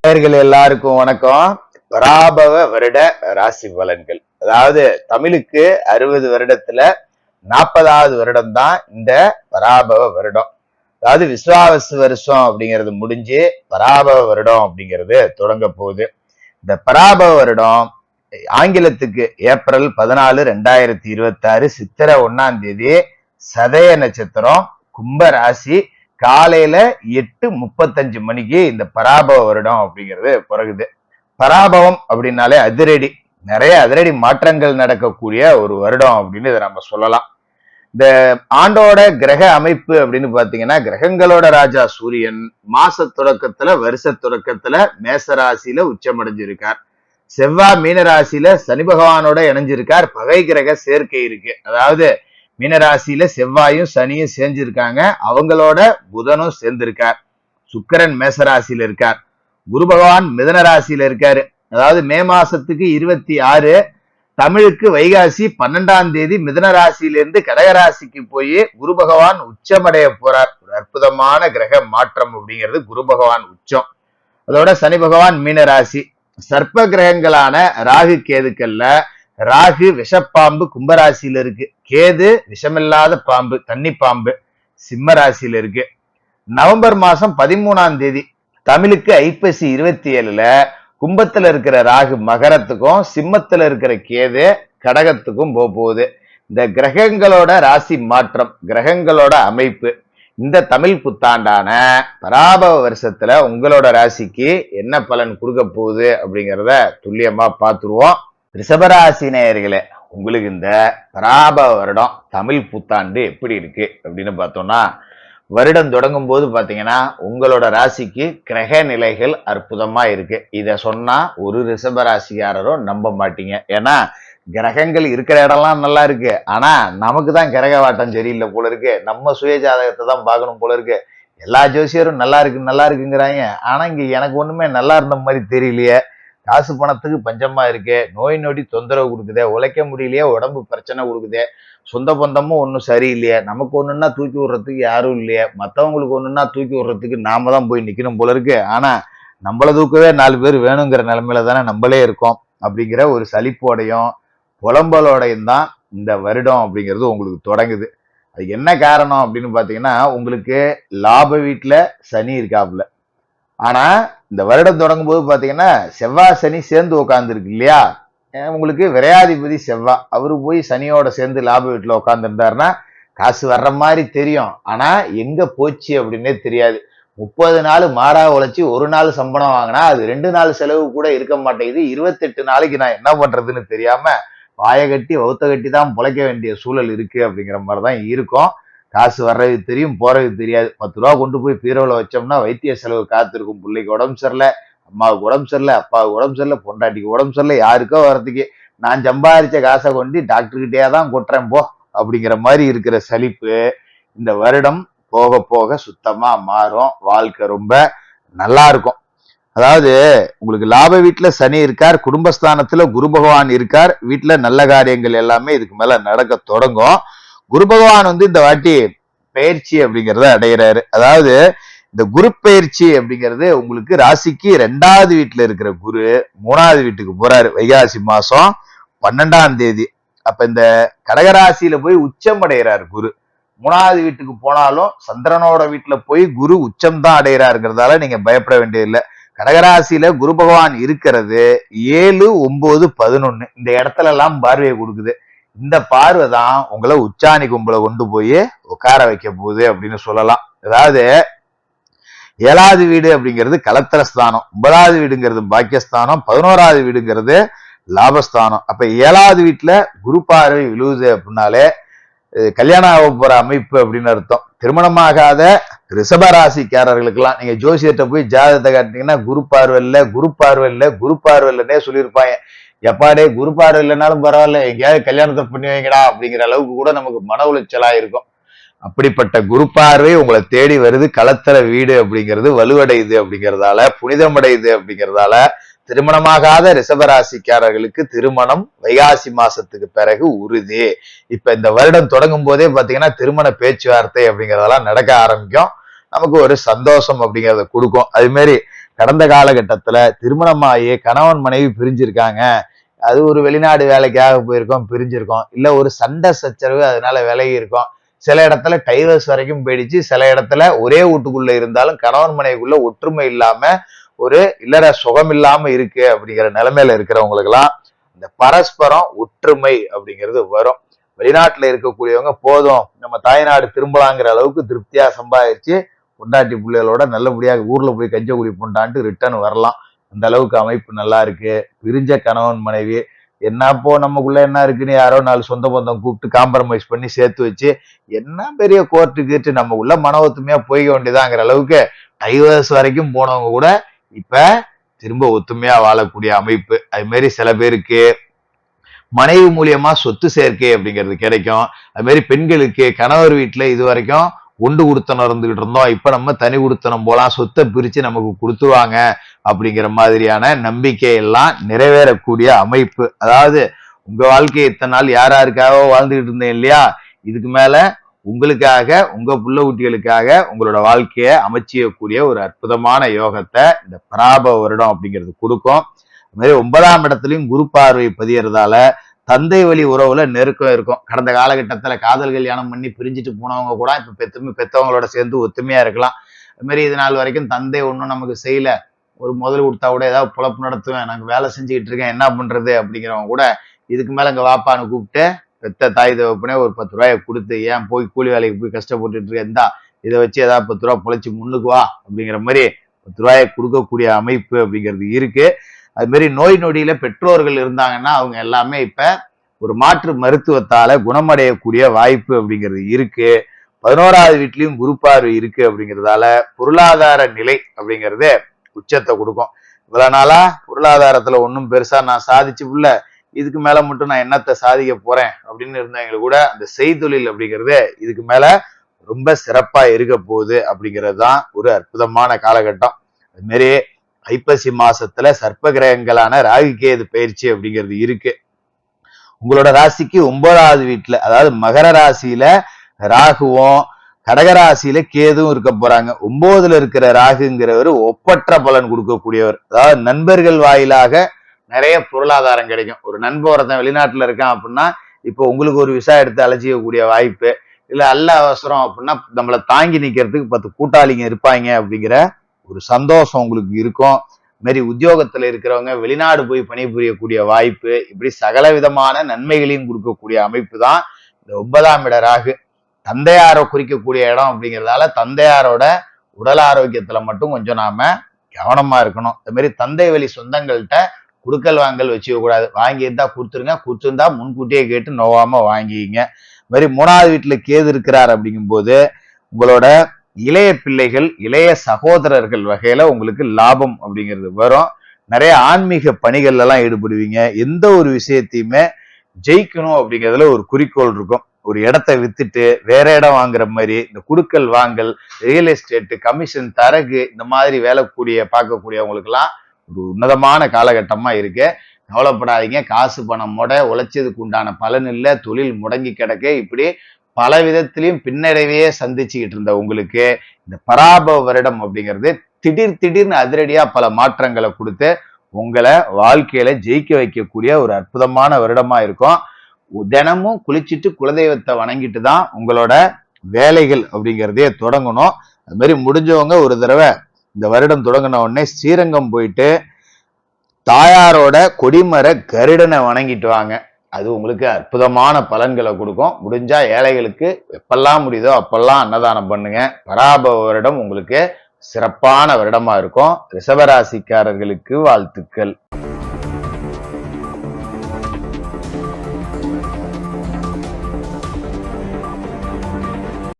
நேயர்கள் எல்லாருக்கும் வணக்கம். பராபவ வருட ராசி பலன்கள். அதாவது தமிழுக்கு 60 வருடத்துல 40வது வருடம் தான் இந்த பராபவ வருடம். அதாவது விஸ்வாவசு வருஷம் அப்படிங்கிறது முடிஞ்சு பராபவ வருடம் அப்படிங்கிறது தொடங்க போகுது. இந்த பராபவ வருடம் ஆங்கிலத்துக்கு ஏப்ரல் 14 2026 சித்திரை 1ஆம் தேதி சதய நட்சத்திரம் கும்ப ராசி காலையில 8:35 மணிக்கு இந்த பராபவ வருடம் அப்படிங்கிறது பிறகுது. பராபவம் அப்படின்னாலே அதிரடி, நிறைய அதிரடி மாற்றங்கள் நடக்கக்கூடிய ஒரு வருடம் அப்படின்னு இதை நம்ம சொல்லலாம். இந்த ஆண்டோட கிரக அமைப்பு அப்படின்னு பாத்தீங்கன்னா, கிரகங்களோட ராஜா சூரியன் மாச தொடக்கத்துல வருஷ தொடக்கத்துல மேசராசியில உச்சமடைஞ்சிருக்கார். செவ்வாய் மீனராசியில சனி பகவானோட இணைஞ்சிருக்கார். பகை கிரக சேர்க்கை இருக்கு. அதாவது மீனராசியில செவ்வாயும் சனியும் சேர்ந்திருக்காங்க. அவங்களோட புதனும் சேர்ந்திருக்கார். சுக்கிரன் மேசராசியில இருக்கார். குரு பகவான் மிதன ராசியில இருக்காரு. அதாவது மே மாசத்துக்கு 26, தமிழுக்கு வைகாசி 12ஆம் தேதி மிதன ராசியிலிருந்து கடகராசிக்கு போய் குரு பகவான் உச்சமடைய போறார். ஒரு அற்புதமான கிரக மாற்றம் அப்படிங்கிறது குரு பகவான் உச்சம். அதோட சனி பகவான் மீனராசி. சர்ப்ப கிரகங்களான ராகு கேதுக்கள்ல ராகு விஷப்பாம்பு கும்பராசியில இருக்கு. கேது விஷமில்லாத பாம்பு தண்ணி பாம்பு சிம்ம ராசியில இருக்கு. நவம்பர் மாசம் 13ஆம் தேதி தமிழுக்கு ஐப்பசி 27ல கும்பத்துல இருக்கிற ராகு மகரத்துக்கும் சிம்மத்துல இருக்கிற கேது கடகத்துக்கும் போகுது. இந்த கிரகங்களோட ராசி மாற்றம், கிரகங்களோட அமைப்பு இந்த தமிழ் புத்தாண்டான பராபவ வருஷத்துல உங்களோட ராசிக்கு என்ன பலன் கொடுக்க போகுது அப்படிங்கிறத துல்லியமா பார்த்துருவோம். ரிஷபராசி நேயர்களே, உங்களுக்கு இந்த பராபவ வருடம் தமிழ் புத்தாண்டு எப்படி இருக்கு அப்படின்னு பார்த்தோம்னா, வருடம் தொடங்கும் போது பாத்தீங்கன்னா உங்களோட ராசிக்கு கிரக நிலைகள் அற்புதமா இருக்கு. இத சொன்னா ஒரு ரிஷபராசிக்காரரும் நம்ப மாட்டீங்க. ஏன்னா கிரகங்கள் இருக்கிற இடம்லாம் நல்லா இருக்கு, ஆனா நமக்கு தான் கிரக வாட்டம் சரியில்லை போல இருக்கு. நம்ம சுய ஜாதகத்தை தான் பார்க்கணும் போல இருக்கு. எல்லா ஜோசியரும் நல்லா இருக்குங்கிறாங்க, ஆனா இங்க எனக்கு ஒண்ணுமே நல்லா இருந்த மாதிரி தெரியலையே. காசு பணத்துக்கு பஞ்சமா இருக்கு, நோய் நொடி தொந்தரவு கொடுக்குதே, உழைக்க முடியலையே, உடம்பு பிரச்சனை கொடுக்குதே, சொந்த பந்தமும் ஒன்றும் சரியில்லையே, நமக்கு ஒண்ணுன்னா தூக்கி விடுறதுக்கு யாரும் இல்லையே, மற்றவங்களுக்கு ஒண்ணுன்னா தூக்கி விடுறதுக்கு நாம தான் போய் நிக்கணும் போல இருக்கு. ஆனா நம்மள தூக்கவே 4 பேர் வேணுங்கிற நிலைமையில தானே நம்மளே இருக்கோம். அப்படிங்கிற ஒரு சலிப்போடையும் புலம்பலோடையும் தான் இந்த வருடம் அப்படிங்கிறது உங்களுக்கு தொடங்குது. அது என்ன காரணம் அப்படின்னு பாத்தீங்கன்னா, உங்களுக்கு லாப வீட்டுல சனி இருக்காப்புல. ஆனா இந்த வருடம் தொடங்கும் போது பாத்தீங்கன்னா செவ்வாய் சனி சேர்ந்து உட்கார்ந்துருக்கு இல்லையா. உங்களுக்கு விரையாதிபதி செவ்வாய், அவரு போய் சனியோட சேர்ந்து லாப வீட்டுல உட்கார்ந்துருந்தாருன்னா காசு வர்ற மாதிரி தெரியும், ஆனா எங்க போச்சு அப்படின்னே தெரியாது. 30 நாள் மாறா உழைச்சி ஒரு நாள் சம்பளம் வாங்கினா அது 2 நாள் செலவு கூட இருக்க மாட்டேங்குது. 28 நாளைக்கு நான் என்ன பண்றதுன்னு தெரியாம வாயை கட்டி வௌத்த கட்டி தான் பொழைக்க வேண்டிய சூழல் இருக்கு அப்படிங்கிற மாதிரிதான் இருக்கும். காசு வர்றது தெரியும், போறது தெரியாது. 10 ரூபா கொண்டு போய் பீரோல வச்சோம்னா வைத்திய செலவு காத்திருக்கும். பிள்ளைக்கு உடம்பு சரியில்லை, அம்மாவுக்கு உடம்பு சரியில்லை, அப்பாவுக்கு உடம்பு சரியில்லை, பொண்டாட்டிக்கு உடம்பு சரியில்லை, யாருக்கோ வரதுக்கு நான் சம்பாதிச்ச காசை கொண்டு டாக்டர்கிட்டே தான் கொட்டுறேன் போ அப்படிங்கிற மாதிரி இருக்கிற சலிப்பு இந்த வருடம் போக போக சுத்தமா மாறும். வாழ்க்கை ரொம்ப நல்லா இருக்கும். அதாவது உங்களுக்கு லாப வீட்டுல சனி இருக்கார், குடும்பஸ்தானத்துல குரு பகவான் இருக்கார். வீட்டுல நல்ல காரியங்கள் எல்லாமே இதுக்கு மேல நடக்க தொடங்கும். குரு பகவான் இந்த வாட்டி பயிற்சி அப்படிங்கிறத அடைகிறாரு. அதாவது இந்த குரு பயிற்சி அப்படிங்கிறது உங்களுக்கு ராசிக்கு 2வது வீட்டுல இருக்கிற குரு 3வது வீட்டுக்கு போறாரு வைகாசி மாசம் 12ஆம் தேதி. அப்ப இந்த கடகராசியில போய் உச்சம் அடைகிறார் குரு. 3வது வீட்டுக்கு போனாலும் சந்திரனோட வீட்டுல போய் குரு உச்சம் தான் அடைகிறாருங்கிறதால நீங்க பயப்பட வேண்டியதில்லை. கடகராசியில குரு பகவான் இருக்கிறது 7, 9, 11 இந்த இடத்துல எல்லாம் பார்வையை கொடுக்குது. இந்த பார்வை தான் உங்களை உச்சாணி கும்பலை கொண்டு போய் உட்கார வைக்க போகுது அப்படின்னு சொல்லலாம். அதாவது 7வது வீடு அப்படிங்கிறது கலத்திரஸ்தானம், 9வது வீடுங்கிறது பாக்கியஸ்தானம், 11வது வீடுங்கிறது லாபஸ்தானம். அப்ப 7வது வீட்டுல குரு பார்வை விழுவுது அப்படின்னாலே கல்யாணம் ஆக போற அமைப்பு அப்படின்னு அர்த்தம். திருமணமாகாத ரிஷபராசிக்காரர்களுக்கெல்லாம் நீங்க ஜோசியத்தை போய் ஜாதகத்தை காட்டினீங்கன்னா குரு பார்வை இல்லை, குரு பார்வை இல்லை, குரு பார்வை இல்லைன்னே சொல்லியிருப்பாங்க. எப்பாடே குரு பார்வை இல்லைனாலும் பரவாயில்ல, எங்கேயாவது கல்யாணத்தை பண்ணி வைங்கடா அப்படிங்கிற அளவுக்கு கூட நமக்கு மன உளைச்சலா இருக்கும். அப்படிப்பட்ட குரு பார்வை உங்களை தேடி வருது. களத்திர வீடு அப்படிங்கிறது வலுவடையுது அப்படிங்கிறதால, புனிதமடையுது அப்படிங்கிறதால திருமணமாகாத ரிஷபராசிக்காரர்களுக்கு திருமணம் வைகாசி மாசத்துக்கு பிறகு உறுதி. இப்ப இந்த வருடம் தொடங்கும் போதே பாத்தீங்கன்னா திருமண பேச்சுவார்த்தை அப்படிங்கறதெல்லாம் நடக்க ஆரம்பிக்கும். நமக்கு ஒரு சந்தோஷம் அப்படிங்கறத கொடுக்கும். அது மாதிரி கடந்த காலகட்டத்துல திருமணமாகி கணவன் மனைவி பிரிஞ்சிருக்காங்க, அது ஒரு வெளிநாடு வேலைக்காக போயிருக்கோம் பிரிஞ்சிருக்கோம், இல்ல ஒரு சண்டை சச்சரவு அதனால விலகி இருக்கோம், சில இடத்துல டைவர்ஸ் வரைக்கும் போயிடுச்சு, சில இடத்துல ஒரே வீட்டுக்குள்ள இருந்தாலும் கணவன் மனைவிக்குள்ள ஒற்றுமை இல்லாம ஒரு இல்லற சுகம் இல்லாம இருக்கு அப்படிங்கிற நிலைமையில இருக்கிறவங்களுக்கு எல்லாம் இந்த பரஸ்பரம் ஒற்றுமை அப்படிங்கிறது வரும். வெளிநாட்டுல இருக்கக்கூடியவங்க போதும் நம்ம தாய்நாடு திரும்பலாங்கிற அளவுக்கு திருப்தியா சம்பாதிச்சு பொண்டாட்டி பிள்ளைகளோட நல்லபடியாக ஊர்ல போய் கஞ்ச குடி பொண்டான்ட்டு ரிட்டர்ன் வரலாம். அந்த அளவுக்கு அமைப்பு நல்லா இருக்கு. பிரிஞ்ச கணவன் மனைவி என்னப்போ நமக்குள்ள என்ன இருக்குன்னு யாரோ 4 சொந்த பந்தம் கூப்பிட்டு காம்ப்ரமைஸ் பண்ணி சேர்த்து வச்சு என்ன பெரிய கோர்ட்டு கீட்டு நம்ம உள்ள மன ஒத்துமையா போய்க்க வேண்டியதாங்கிற அளவுக்கு டைவர்ஸ் வரைக்கும் போனவங்க கூட இப்ப திரும்ப ஒத்துமையா வாழக்கூடிய அமைப்பு. அது மாதிரி சில பேருக்கு மனைவி மூலியமா சொத்து சேர்க்கை அப்படிங்கிறது கிடைக்கும். அது மாதிரி பெண்களுக்கு கணவர் வீட்டுல இது வரைக்கும் ஒண்டு குடுத்தனம் இருந்துகிட்டு இருந்தோம், இப்ப நம்ம தனி குடுத்தனம் போலாம், சொத்தை பிரிச்சு நமக்கு கொடுத்துருவாங்க அப்படிங்கிற மாதிரியான நம்பிக்கை எல்லாம் நிறைவேறக்கூடிய அமைப்பு. அதாவது உங்க வாழ்க்கையை இத்தனை நாள் யாருக்காக வாழ்ந்துகிட்டு இருந்தேன் இல்லையா, இதுக்கு மேல உங்களுக்காக உங்க புள்ள குட்டிகளுக்காக உங்களோட வாழ்க்கையை அமைச்சிக்கக்கூடிய ஒரு அற்புதமான யோகத்தை இந்த பராபவ வருடம் அப்படிங்கிறது கொடுக்கும். அது மாதிரி 9ஆம் இடத்துலயும் குரு பார்வை பதியறதால தந்தை வழி உறவுல நெருக்கம் இருக்கும். கடந்த காலகட்டத்துல காதல் கல்யாணம் பண்ணி பிரிஞ்சுட்டு போனவங்க கூட இப்ப பெத்தவங்களோட சேர்ந்து ஒத்துமையா இருக்கலாம். அது மாதிரி இது நாள் வரைக்கும் தந்தை ஒன்றும் நமக்கு செய்யல, ஒரு முதல் கொடுத்தா கூட ஏதாவது பொழப்பு நடத்துவேன், நாங்க வேலை செஞ்சுக்கிட்டு இருக்கேன் என்ன பண்றது அப்படிங்கிறவங்க கூட இதுக்கு மேல இங்க வாப்பான்னு கூப்பிட்டு பெத்த தாய் தகப்பனே ஒரு 10 ரூபாயை கொடுத்து ஏன் போய் கூலி வேலைக்கு போய் கஷ்டப்பட்டுட்டு இருக்க, இந்தா இதை வச்சு ஏதாவது 10 ரூபா பொழைச்சி முன்னுக்கு வா அப்படிங்கிற மாதிரி 10 ரூபாயை கொடுக்கக்கூடிய அமைப்பு அப்படிங்கிறது இருக்கு. அது மாதிரி நோய் நொடியில பெற்றோர்கள் இருந்தாங்கன்னா அவங்க எல்லாமே இப்ப ஒரு மாற்று மருத்துவத்தால குணமடையக்கூடிய வாய்ப்பு அப்படிங்கிறது இருக்கு. 11வது வீட்லயும் குரு பார்வை இருக்கு அப்படிங்கிறதால பொருளாதார நிலை அப்படிங்கிறது உச்சத்தை கொடுக்கும். இவ்வளவு நாளா பொருளாதாரத்துல ஒன்றும் பெருசா நான் சாதிச்சு புள்ள, இதுக்கு மேல மட்டும் நான் என்னத்தை சாதிக்க போறேன் அப்படின்னு இருந்தவங்க கூட அந்த செய்தொழில் அப்படிங்கிறது இதுக்கு மேல ரொம்ப சிறப்பா இருக்க போகுது அப்படிங்கிறது தான் ஒரு அற்புதமான காலகட்டம். அது மாதிரி ஐப்பசி மாசத்துல சர்ப்ப கிரகங்களான ராகு கேது பயிற்சி அப்படிங்கிறது இருக்கு. உங்களோட ராசிக்கு 9வது வீட்டுல அதாவது மகர ராசியில ராகுவும் கடகராசியில கேதுவும் இருக்க போறாங்க. 9ல இருக்கிற ராகுங்கிறவர் ஒப்பற்ற பலன் கொடுக்கக்கூடியவர். அதாவது நண்பர்கள் வாயிலாக நிறைய பொருளாதாரம் கிடைக்கும். ஒரு நண்பர் ஒருத்தன் வெளிநாட்டுல இருக்கான் அப்படின்னா இப்போ உங்களுக்கு ஒரு விசா எடுத்து அழைச்சிக்கக்கூடிய வாய்ப்பு, இல்ல அல்ல அவசரம் அப்படின்னா நம்மளை தாங்கி நிக்கிறதுக்கு 10 கூட்டாளிங்க இருப்பாங்க அப்படிங்கிற ஒரு சந்தோஷம் உங்களுக்கு இருக்கும். மாரி உத்தியோகத்துல இருக்கிறவங்க வெளிநாடு போய் பணிபுரியக்கூடிய வாய்ப்பு, இப்படி சகல விதமான நன்மைகளையும் கொடுக்கக்கூடிய அமைப்பு தான் இந்த 9ஆம் இட ராகு. தந்தையாரை குறிக்கக்கூடிய இடம் அப்படிங்கிறதால தந்தையாரோட உடல் ஆரோக்கியத்துல மட்டும் கொஞ்சம் நாம கவனமா இருக்கணும். அது மாதிரி தந்தை வழி சொந்தங்கள்கிட்ட குடுக்கல் வாங்கல் வச்சுக்க கூடாது. வாங்கியிருந்தா கொடுத்துருங்க, கொடுத்துருந்தா முன்கூட்டியே கேட்டு நோவாம வாங்கிங்க. அது மாதிரி 3வது வீட்டுல கேது இருக்கிறார் அப்படிங்கும்போது உங்களோட இளைய பிள்ளைகள் இளைய சகோதரர்கள் வகையில உங்களுக்கு லாபம் அப்படிங்கிறது வரும். நிறைய ஆன்மீக பணிகள்ல எல்லாம் ஈடுபடுவீங்க. எந்த ஒரு விஷயத்தையுமே ஜெயிக்கணும் அப்படிங்கிறதுல ஒரு குறிக்கோள் இருக்கும். ஒரு இடத்த வித்துட்டு வேற இடம் வாங்குற மாதிரி இந்த குடுக்கல் வாங்கல், ரியல் எஸ்டேட், கமிஷன், தரகு இந்த மாதிரி வேலை பார்க்கக்கூடியவங்களுக்கு எல்லாம் ஒரு உன்னதமான காலகட்டமா இருக்கு. கவலைப்படாதீங்க, காசு பணம் உழைச்சதுக்கு உண்டான பலன் இல்லை, தொழில் முடங்கி கிடக்கு, இப்படி பல விதத்திலையும் பின்னடைவையே சந்திச்சுக்கிட்டு இருந்த உங்களுக்கு இந்த பராபவ வருடம் அப்படிங்கிறது திடீர்னு அதிரடியா பல மாற்றங்களை கொடுத்து உங்களை வாழ்க்கையில ஜெயிக்க வைக்கக்கூடிய ஒரு அற்புதமான வருடமா இருக்கும். தினமும் குளிச்சுட்டு குலதெய்வத்தை வணங்கிட்டு தான் உங்களோட வேலைகள் அப்படிங்கிறதே தொடங்கணும். அது மாதிரி முடிஞ்சவங்க ஒரு தடவை இந்த வருடம் தொடங்கின உடனே ஸ்ரீரங்கம் போயிட்டு தாயாரோட கொடிமர கருடனை வணங்கிட்டு வாங்க. அது உங்களுக்கு அற்புதமான பலன்களை கொடுக்கும். முடிஞ்சா ஏழைகளுக்கு எப்பெல்லாம் முடியுதோ அப்பெல்லாம் அன்னதானம் பண்ணுங்க. பராபவ வருடம் உங்களுக்கு சிறப்பான வருடமா இருக்கும். ரிஷபராசிக்காரர்களுக்கு வாழ்த்துக்கள்.